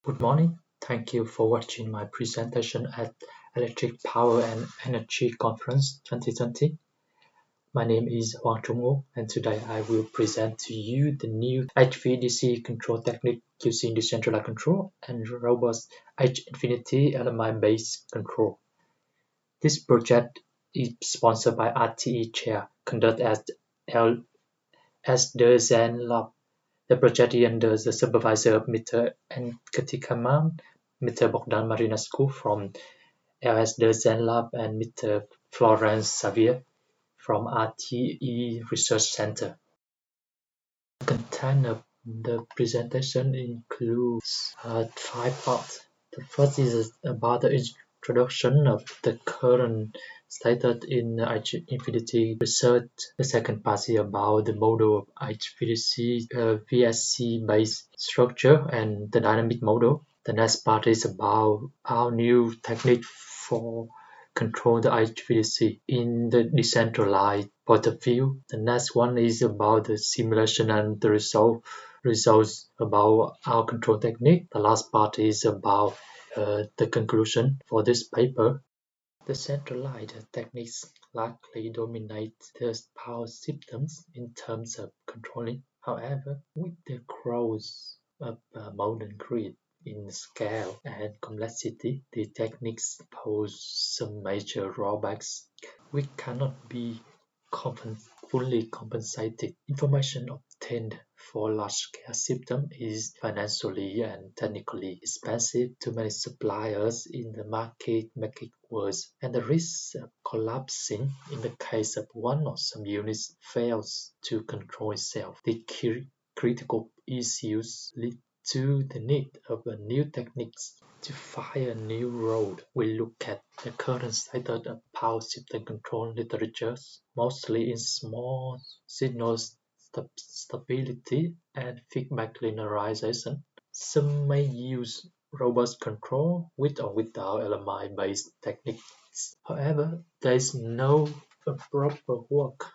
Good morning. Thank you for watching my presentation at Electric Power and Energy Conference 2020. My name is Hoàng Trung Ngô, and today I will present to you the new HVDC control technique using decentralized control and robust H-infinity LMI-based control. This project is sponsored by RTE Chair, conducted as the Zen Lab. The project is under the supervisor of Mr. Nkatikaman, Mr. Bogdan Marinescu from LSD Zen Lab and Mr. Florence Xavier from RTE Research Center. The content of the presentation includes 5 parts. The first is about the introduction of the current stated in H-infinity research. The second part is about the model of H-infinity VSC-based structure and the dynamic model. The next part is about our new technique for control the HVDC in the decentralized point of view. The next one is about the simulation and the results about our control technique. The last part is about the conclusion for this paper. The centralized techniques likely dominate the power systems in terms of controlling. However, with the growth of modern grid in scale and complexity, the techniques pose some major drawbacks. We cannot be fully compensated. Information obtained for large-scale systems is financially and technically expensive to many suppliers in the market, make it worse, and the risk of collapsing in the case of one or some units fails to control itself. The critical issues lead to the need of a new techniques. To find a new road, we look at the current status of power system control literatures, mostly in small signal stability and feedback linearization. Some may use robust control with or without LMI-based techniques. However, there is no proper work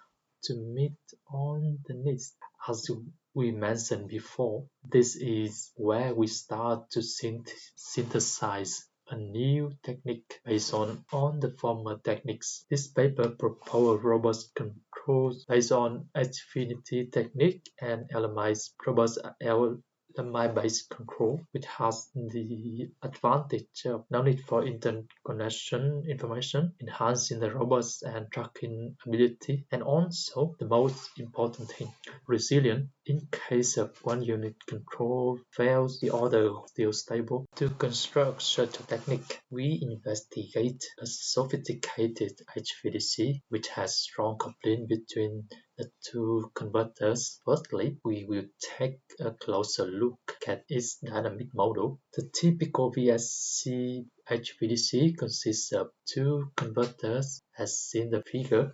to meet all the needs. As we mentioned before, this is where we start to synthesize a new technique based on the former techniques. This paper proposes robust controls based on H-infinity technique and LMI's robust LMI-based control, which has the advantage of no need for interconnection information, enhancing the robust and tracking ability, and also the most important thing, resilient. In case of one unit control fails, the other is still stable. To construct such a technique, we investigate a sophisticated HVDC which has strong coupling between the two converters. Firstly, we will take a closer look at its dynamic model. The typical VSC HVDC consists of two converters as seen in the figure.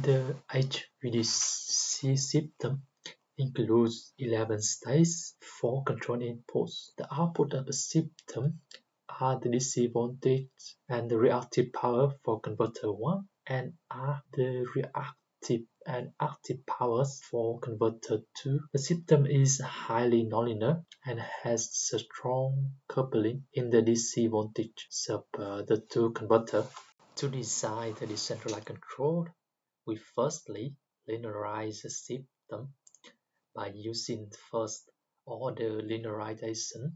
The HVDC system includes 11 states, 4 control inputs. The output of the system are the DC voltage and the reactive power for converter 1 and are the reactive and active powers for converter 2. The system is highly nonlinear and has a strong coupling in the DC voltage of the two converters. To design the decentralized control, we firstly linearize the system by using first-order linearization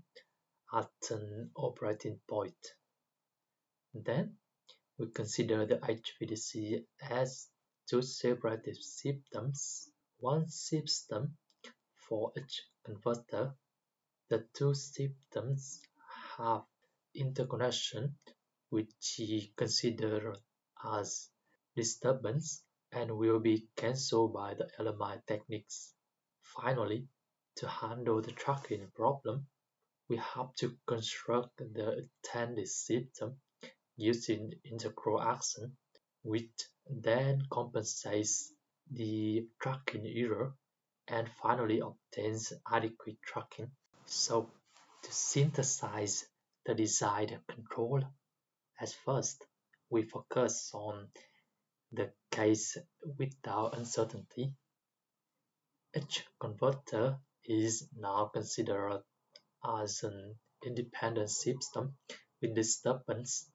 at an operating point. Then, we consider the HVDC as two separated systems, one system for each converter. The two systems have interconnection, which is considered as disturbance and will be cancelled by the LMI techniques. Finally, to handle the tracking problem, we have to construct the intended system using integral action, which then compensates the tracking error and finally obtains adequate tracking. So, to synthesize the desired control, at first, we focus on the case without uncertainty. Each converter is now considered as an independent system with disturbance.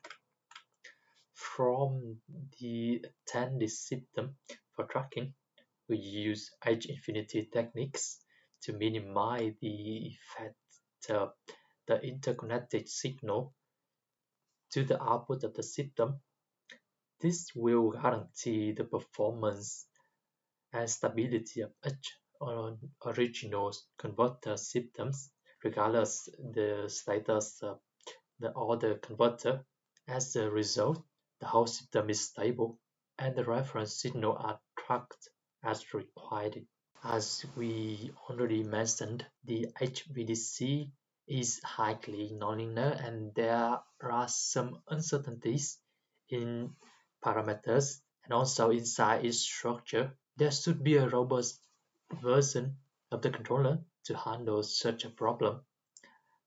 From the attended system for tracking, we use H-infinity techniques to minimize the effect of the interconnected signal to the output of the system. This will guarantee the performance and stability of each original converter systems, regardless the status of the other converter. As a result, the whole system is stable, and the reference signal are tracked as required. As we already mentioned, the HVDC is highly nonlinear, and there are some uncertainties in parameters and also inside its structure. There should be a robust version of the controller to handle such a problem.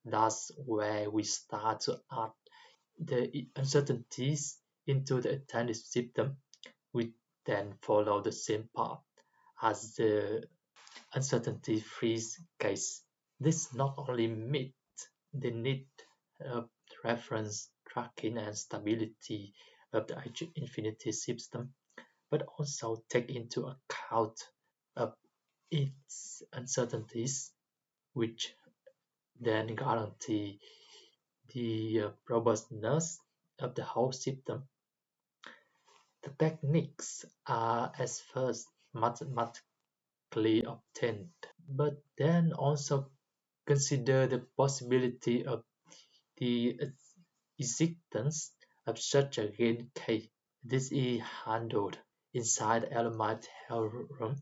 That's where we start to add the uncertainties into the attended system. We then follow the same path as the uncertainty-free case. This not only meets the need of reference tracking and stability of the infinity system, but also take into account of its uncertainties, which then guarantee the robustness of the whole system. The techniques are as first mathematically obtained, but then also consider the possibility of the existence of such a gain K. This is handled inside the LMI theorem,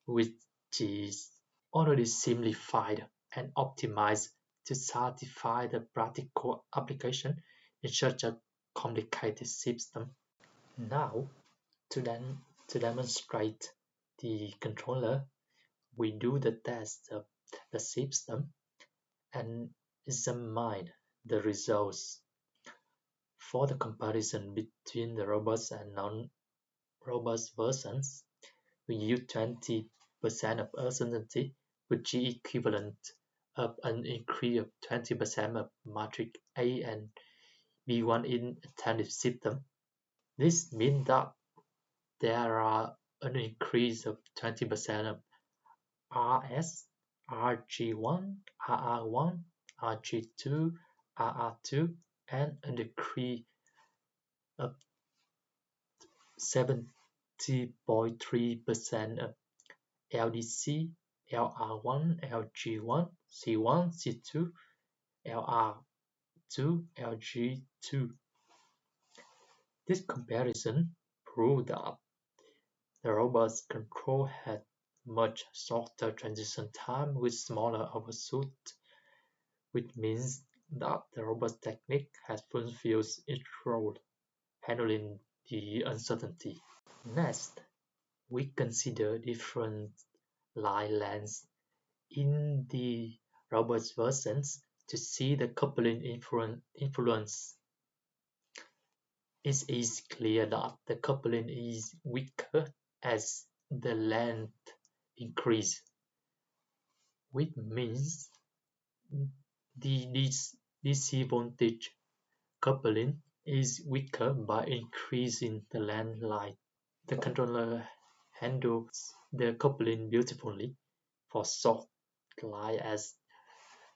which is already simplified and optimized to satisfy the practical application in such a complicated system. Now, to demonstrate the controller, we do the test of the system and examine the results. For the comparison between the robust and non-robust versions, we use 20% of uncertainty, which is equivalent of an increase of 20% of matrix A and B1 in attended system. This means that there are an increase of 20% of RS, RG1, RR1, RG2, RR2, and a decrease of 70.3% of LDC, LR1, LG1, C1, C2, LR2, LG2. This comparison proved that the robust control had much shorter transition time with smaller overshoot, which means that the robust technique has fulfilled its role, handling the uncertainty. Next, we consider different line lengths in the robust versions to see the coupling influence. It is clear that the coupling is weaker as the length increases, which means the DC voltage coupling is weaker by increasing the length line. The controller handles the coupling beautifully for short line as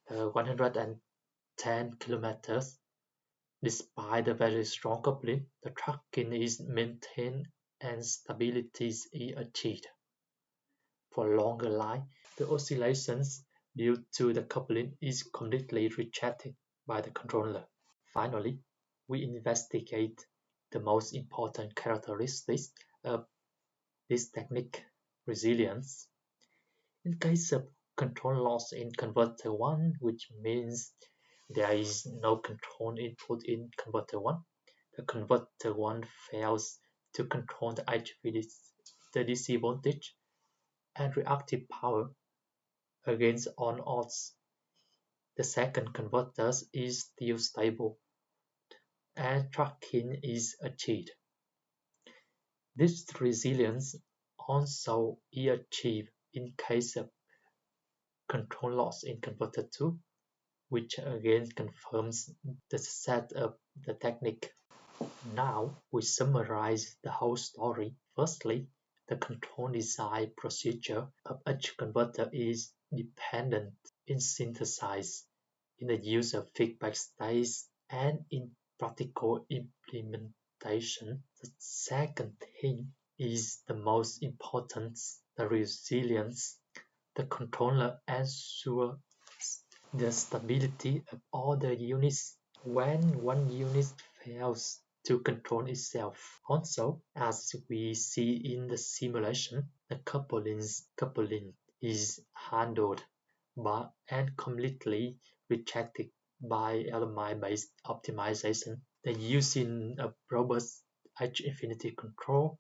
110 kilometers. Despite the very strong coupling, the tracking is maintained and stability is achieved. For longer line, the oscillations due to the coupling is completely rejected by the controller. Finally, we investigate the most important characteristics of this technique: resilience. In case of control loss in converter 1, which means there is no control input in converter 1, the converter 1 fails to control the DC voltage and reactive power against all odds. The second converter is still stable and tracking is achieved. This resilience also is achieved in case of control loss in converter 2, which again confirms the success of the technique. Now we summarize the whole story. Firstly, the control design procedure of each converter is dependent in synthesis, in the use of feedback states, and in practical implementation. The second thing is the most important, the resilience. The controller ensures the stability of all the units when one unit fails to control itself. Also, as we see in the simulation, the coupling is handled and completely rejected by LMI-based optimization. The using of robust H-infinity control,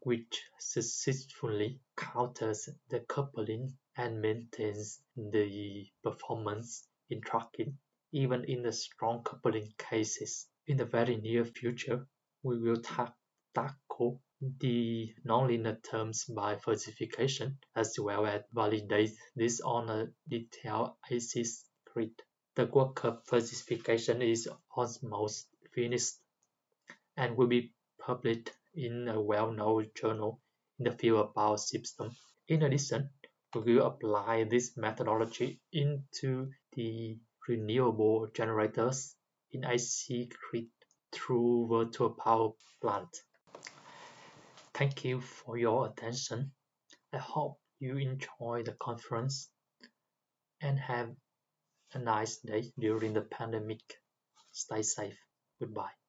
which successfully counters the coupling and maintains the performance in tracking, even in the strong coupling cases. In the very near future, we will tackle the nonlinear terms by falsification, as well as validate this on a detailed ASIC grid. The work of falsification is almost finished and will be published in a well-known journal in the field of power systems. In addition, we will apply this methodology into the renewable generators in IC grid through virtual power plant. Thank you for your attention. I hope you enjoy the conference and have a nice day during the pandemic. Stay safe. Goodbye.